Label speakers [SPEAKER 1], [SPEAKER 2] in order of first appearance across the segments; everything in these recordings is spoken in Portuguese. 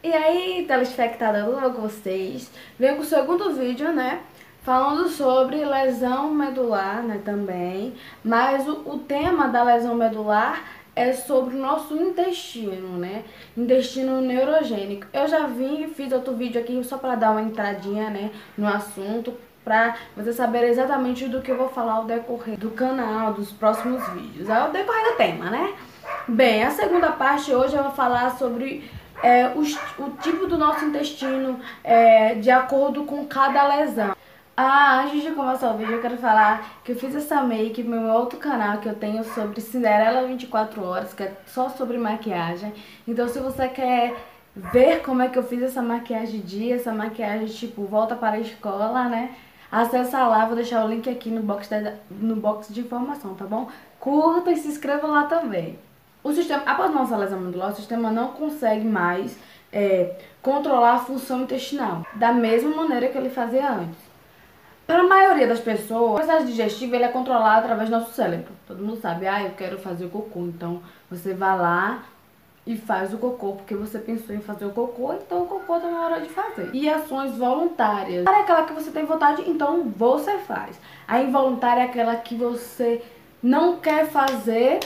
[SPEAKER 1] E aí, telespectador, tudo bom com vocês? Venho com o segundo vídeo, né? Falando sobre lesão medular, né, também. Mas o tema da lesão medular é sobre o nosso intestino, né? Intestino neurogênico. Eu já vim e fiz outro vídeo aqui só para dar uma entradinha, né, no assunto, para você saber exatamente do que eu vou falar ao decorrer do canal, dos próximos vídeos. Ao decorrer do tema, né? Bem, a segunda parte hoje eu vou falar sobre o tipo do nosso intestino de acordo com cada lesão. Antes de começar o vídeo, eu quero falar que eu fiz essa make no meu outro canal que eu tenho sobre Cinderela 24 horas, que é só sobre maquiagem. Então, se você quer ver como é que eu fiz essa maquiagem essa maquiagem tipo volta para a escola, né? Acessa lá, vou deixar o link aqui no box de informação, tá bom? Curta e se inscreva lá também. O sistema, após nossa lesão medular, o sistema não consegue mais controlar a função intestinal da mesma maneira que ele fazia antes. Para a maioria das pessoas, o processo digestivo ele é controlado através do nosso cérebro. Todo mundo sabe, eu quero fazer o cocô, então você vai lá e faz o cocô, porque você pensou em fazer o cocô, então o cocô tá na hora de fazer. E ações voluntárias. É aquela que você tem vontade, então você faz. A involuntária é aquela que você não quer fazer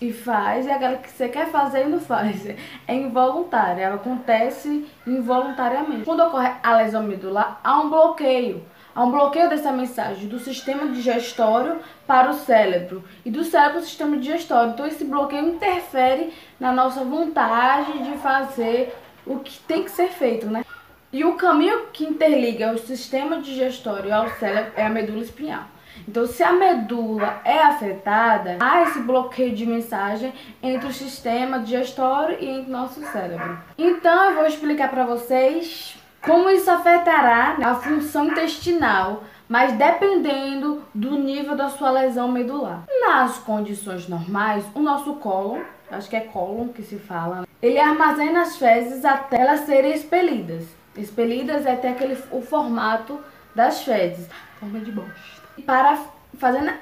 [SPEAKER 1] e faz, e aquela que você quer fazer e não faz. É involuntária, ela acontece involuntariamente. Quando ocorre a lesão medular, há um bloqueio. Há um bloqueio dessa mensagem do sistema digestório para o cérebro e do cérebro para o sistema digestório. Então esse bloqueio interfere na nossa vontade de fazer o que tem que ser feito, né? E o caminho que interliga o sistema digestório ao cérebro é a medula espinhal. Então, se a medula é afetada, há esse bloqueio de mensagem entre o sistema digestório e entre o nosso cérebro. Então, eu vou explicar para vocês como isso afetará a função intestinal, mas dependendo do nível da sua lesão medular. Nas condições normais, o nosso cólon, acho que é cólon que se fala, ele armazena as fezes até elas serem expelidas. Expelidas é até o formato das fezes, forma de bosta.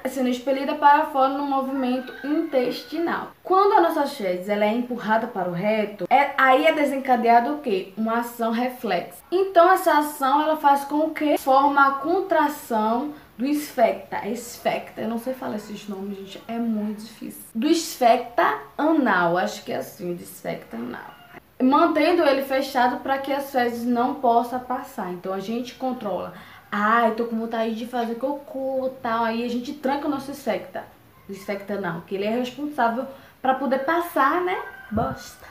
[SPEAKER 1] Sendo expelida para fora no movimento intestinal. Quando a nossa fezes ela é empurrada para o reto, aí é desencadeado o quê? Uma ação reflexa. Então essa ação ela faz com que forma a contração do esfecta. Esfecta, eu não sei falar esses nomes, gente, é muito difícil. Do esfecta anal, acho que é assim, do esfecta anal. Mantendo ele fechado para que as fezes não possam passar. Então a gente controla. Eu tô com vontade de fazer cocô e tal. Aí a gente tranca o nosso esfecta. O esfecta anal, que ele é responsável para poder passar, né? Bosta.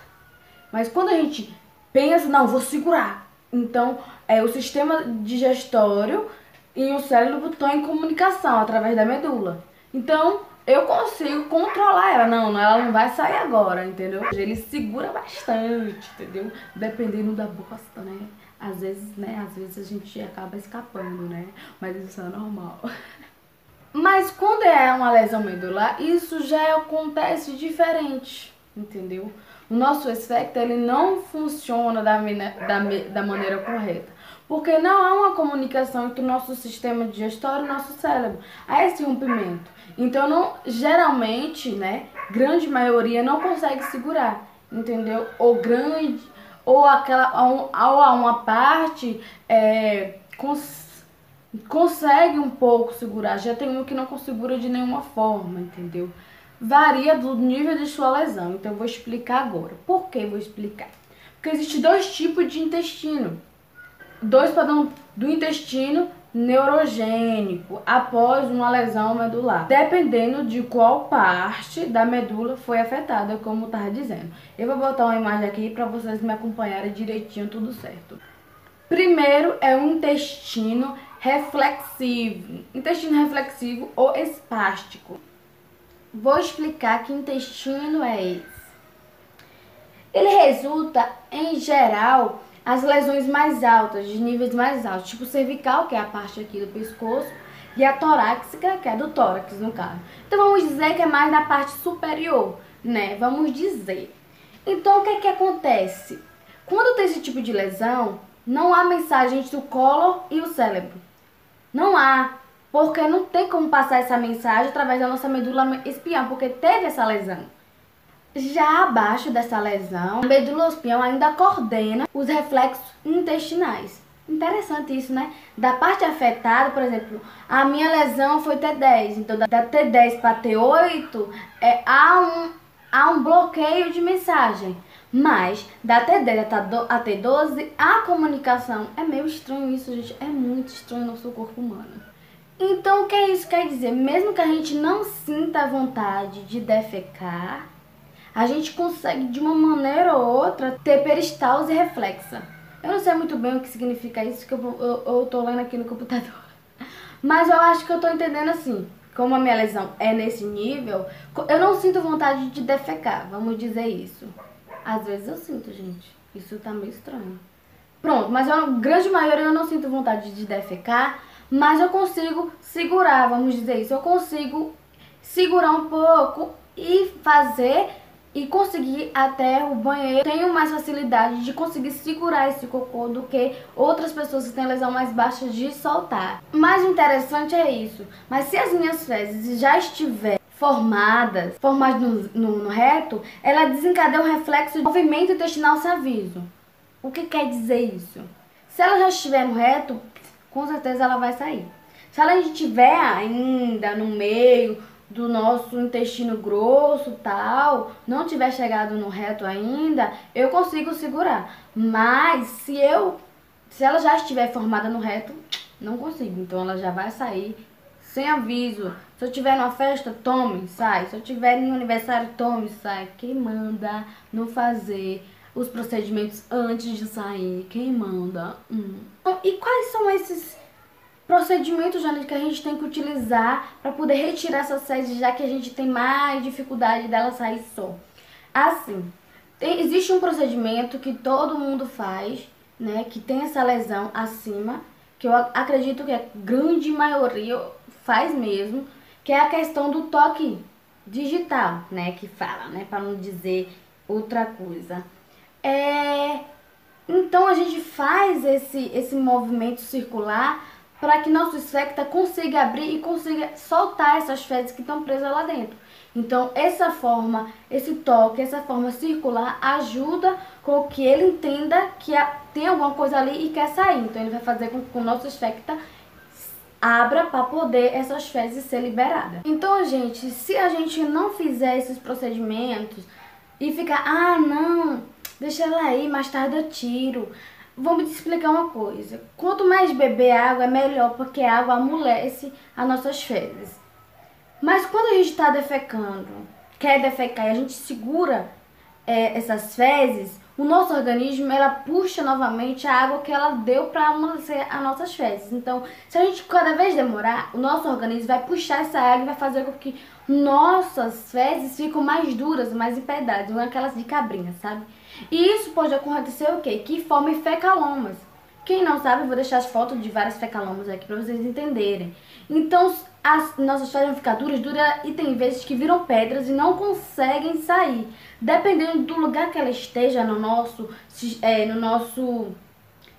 [SPEAKER 1] Mas quando a gente pensa, não, vou segurar. Então, o sistema digestório e o cérebro estão em comunicação através da medula. Então, eu consigo controlar ela. Não, ela não vai sair agora, entendeu? Ele segura bastante, entendeu? Dependendo da bosta, né? Às vezes a gente acaba escapando, né? Mas isso é normal. Mas quando é uma lesão medular, isso já acontece diferente, entendeu? O nosso esfecta, ele não funciona da maneira correta. Porque não há uma comunicação entre o nosso sistema digestório e o nosso cérebro. Há esse rompimento. Então, geralmente, né, grande maioria não consegue segurar, entendeu? Ou a uma parte consegue um pouco segurar, já tem um que não segura de nenhuma forma, entendeu? Varia do nível de sua lesão, então eu vou explicar agora. Por que vou explicar? Porque existem dois tipos de intestino. Dois padrões do intestino neurogênico após uma lesão medular, dependendo de qual parte da medula foi afetada, como eu estava dizendo. Eu vou botar uma imagem aqui para vocês me acompanharem direitinho, tudo certo. Primeiro é o intestino reflexivo. Intestino reflexivo ou espástico. Vou explicar que intestino é esse. Ele resulta, em geral, as lesões mais altas, de níveis mais altos, tipo cervical, que é a parte aqui do pescoço, e a torácica, que é do tórax, no caso. Então vamos dizer que é mais na parte superior, né? Vamos dizer. Então o que acontece? Quando tem esse tipo de lesão, não há mensagem entre o cólon e o cérebro. Não há, porque não tem como passar essa mensagem através da nossa medula espinhal, porque teve essa lesão. Já abaixo dessa lesão, a medula espinhal ainda coordena os reflexos intestinais. Interessante isso, né? Da parte afetada, por exemplo, a minha lesão foi T10, então da T10 para T8 há um bloqueio de mensagem. Mas da T10 a T12 a comunicação é meio estranho isso, gente. É muito estranho no nosso corpo humano. Então o que isso quer dizer? Mesmo que a gente não sinta vontade de defecar, a gente consegue de uma maneira ou outra ter peristalse reflexa. Eu não sei muito bem o que significa isso, que eu tô lendo aqui no computador. Mas eu acho que eu tô entendendo assim. Como a minha lesão é nesse nível, eu não sinto vontade de defecar, vamos dizer isso. Às vezes eu sinto, gente. Isso tá meio estranho. Pronto, mas a grande maioria eu não sinto vontade de defecar, mas eu consigo segurar, vamos dizer isso. Eu consigo segurar um pouco e fazer e conseguir até o banheiro. Tenho mais facilidade de conseguir segurar esse cocô do que outras pessoas que têm lesão mais baixa de soltar. Mas o interessante é isso. Mas se as minhas fezes já estiverem formadas no reto, ela desencadeia um reflexo de movimento intestinal sem aviso. O que quer dizer isso? Se ela já estiver no reto, com certeza ela vai sair. Se ela estiver ainda no meio do nosso intestino grosso, tal, não tiver chegado no reto ainda, eu consigo segurar. Mas se ela já estiver formada no reto, não consigo. Então ela já vai sair sem aviso. Se eu tiver numa festa, tome, sai. Se eu tiver em um aniversário, tome, sai. Quem manda não fazer os procedimentos antes de sair? Quem manda? E quais são esses procedimentos, Janete, que a gente tem que utilizar para poder retirar essas fezes, já que a gente tem mais dificuldade dela sair só? Assim, existe um procedimento que todo mundo faz, né, que tem essa lesão acima, que eu acredito que a grande maioria faz mesmo, que é a questão do toque digital, né, que fala, né, para não dizer outra coisa. Então a gente faz esse movimento circular para que nosso esfecta consiga abrir e consiga soltar essas fezes que estão presas lá dentro. Então essa forma, esse toque, essa forma circular ajuda com que ele entenda que tem alguma coisa ali e quer sair. Então ele vai fazer com que o nosso esfecta abra para poder essas fezes ser liberadas. Então, gente, se a gente não fizer esses procedimentos e ficar, não, deixa ela aí, mais tarde eu tiro. Vou me explicar uma coisa. Quanto mais beber água é melhor, porque a água amolece as nossas fezes. Mas quando a gente está defecando, quer defecar e a gente segura essas fezes, o nosso organismo, ela puxa novamente a água que ela deu para amolecer as nossas fezes. Então, se a gente cada vez demorar, o nosso organismo vai puxar essa água e vai fazer com que nossas fezes fiquem mais duras, mais empedradas, aquelas de cabrinha, sabe? E isso pode acontecer o quê? Que forme fecalomas. Quem não sabe, eu vou deixar as fotos de várias fecalomas aqui para vocês entenderem. Então, as nossas fezes vão ficar duras e tem vezes que viram pedras e não conseguem sair. Dependendo do lugar que ela esteja no nosso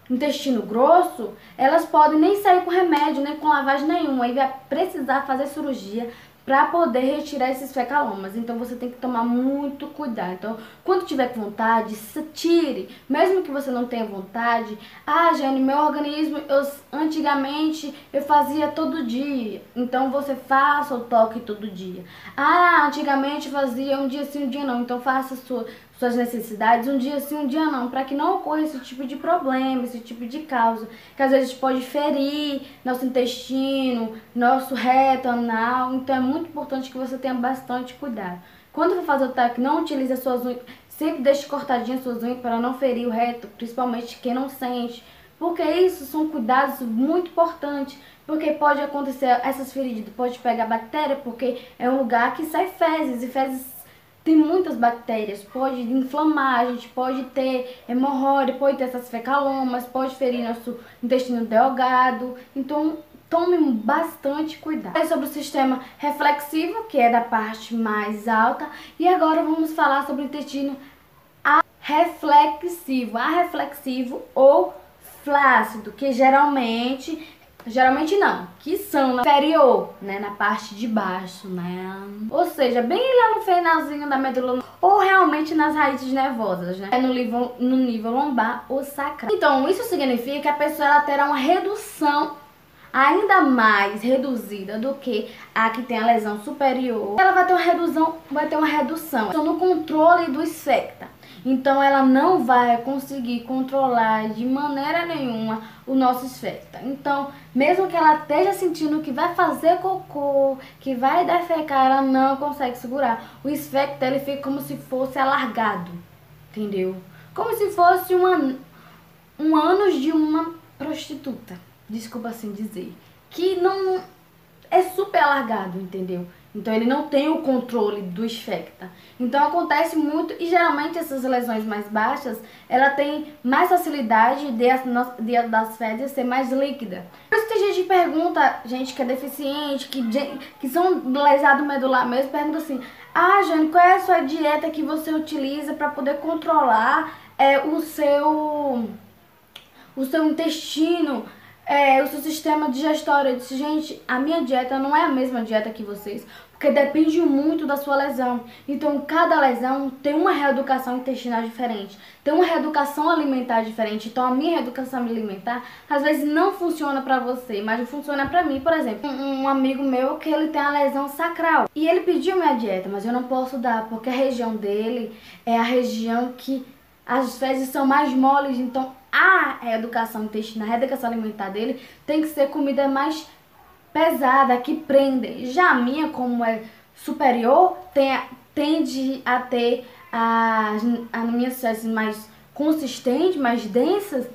[SPEAKER 1] intestino grosso, elas podem nem sair com remédio, nem com lavagem nenhuma. Aí vai precisar fazer cirurgia para poder retirar esses fecalomas. Então você tem que tomar muito cuidado. Então, quando tiver com vontade, tire. Mesmo que você não tenha vontade. Jane, meu organismo, antigamente eu fazia todo dia. Então você faça o toque todo dia. Antigamente fazia um dia sim, um dia não. Então faça suas necessidades um dia sim, um dia não, para que não ocorra esse tipo de problema, esse tipo de causa, que às vezes pode ferir nosso intestino, nosso reto anal. Então é muito importante que você tenha bastante cuidado. Quando for fazer o toque, não utilize as suas unhas, sempre deixe cortadinhas suas unhas para não ferir o reto, principalmente quem não sente, porque isso são cuidados muito importantes, porque pode acontecer essas feridas, pode pegar bactéria, porque é um lugar que sai fezes, e fezes tem muitas bactérias, pode inflamar, a gente pode ter hemorroida, pode ter essas fecalomas, pode ferir nosso intestino delgado. Então tome bastante cuidado. É sobre o sistema reflexivo, que é da parte mais alta, e agora vamos falar sobre o intestino arreflexivo ou flácido, que geralmente Geralmente não, que são na inferior, né, na parte de baixo, né, ou seja, bem lá no finalzinho da medula, ou realmente nas raízes nervosas, né, no nível lombar ou sacral. Então, isso significa que a pessoa ela terá uma redução ainda mais reduzida do que a que tem a lesão superior. Ela vai ter uma redução no controle do esfecta. Então ela não vai conseguir controlar de maneira nenhuma o nosso esfecta. Então, mesmo que ela esteja sentindo que vai fazer cocô, que vai defecar, ela não consegue segurar. O esfecta ele fica como se fosse alargado, entendeu? Como se fosse um ânus de uma prostituta, desculpa assim dizer, que não é super alargado, entendeu? Então ele não tem o controle do esfecta. Então acontece muito, e geralmente essas lesões mais baixas, ela tem mais facilidade das fezes ser mais líquida. Por isso que tem gente que pergunta, gente que é deficiente, que são lesado medular mesmo, pergunta assim: ah, Jane, qual é a sua dieta que você utiliza para poder controlar o seu intestino, o seu sistema digestório? Eu disse, gente, a minha dieta não é a mesma dieta que vocês, porque depende muito da sua lesão. Então, cada lesão tem uma reeducação intestinal diferente, tem uma reeducação alimentar diferente. Então, a minha reeducação alimentar, às vezes, não funciona pra você, mas funciona pra mim. Por exemplo, um amigo meu que ele tem a lesão sacral, e ele pediu minha dieta, mas eu não posso dar, porque a região dele é a região que as fezes são mais moles. Então, a reeducação intestinal, a reeducação alimentar dele tem que ser comida mais pesada, que prende. Já a minha, como é superior, tende a ter as minhas fezes mais consistentes, mais densas.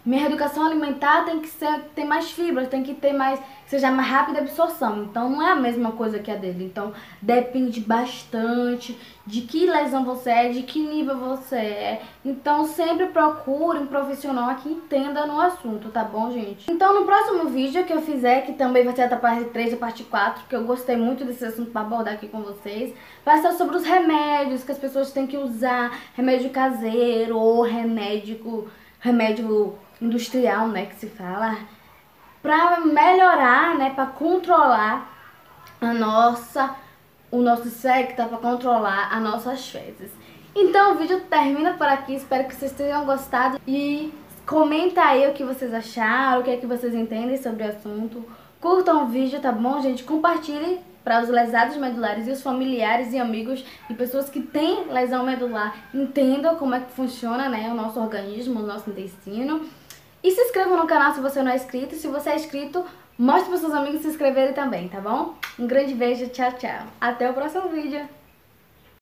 [SPEAKER 1] Minha reeducação alimentar tem que ter mais fibras, tem que ter mais, que seja mais rápida a absorção. Então não é a mesma coisa que a dele. Então depende bastante de que lesão você é, de que nível você é. Então sempre procure um profissional que entenda no assunto, tá bom, gente? Então no próximo vídeo que eu fizer, que também vai ser a parte 3 e a parte 4, que eu gostei muito desse assunto para abordar aqui com vocês, vai ser sobre os remédios que as pessoas têm que usar, remédio caseiro ou remédio industrial, né, que se fala, para melhorar, né, para controlar o nosso esfecta, para controlar as nossas fezes. Então o vídeo termina por aqui, espero que vocês tenham gostado e comenta aí o que vocês acharam, o que é que vocês entendem sobre o assunto. Curtam o vídeo, tá bom, gente? Compartilhem para os lesados medulares e os familiares e amigos de pessoas que têm lesão medular. Entendam como é que funciona, né, o nosso organismo, o nosso intestino. E se inscreva no canal se você não é inscrito. Se você é inscrito, mostre para seus amigos se inscreverem também, tá bom? Um grande beijo, tchau, tchau. Até o próximo vídeo.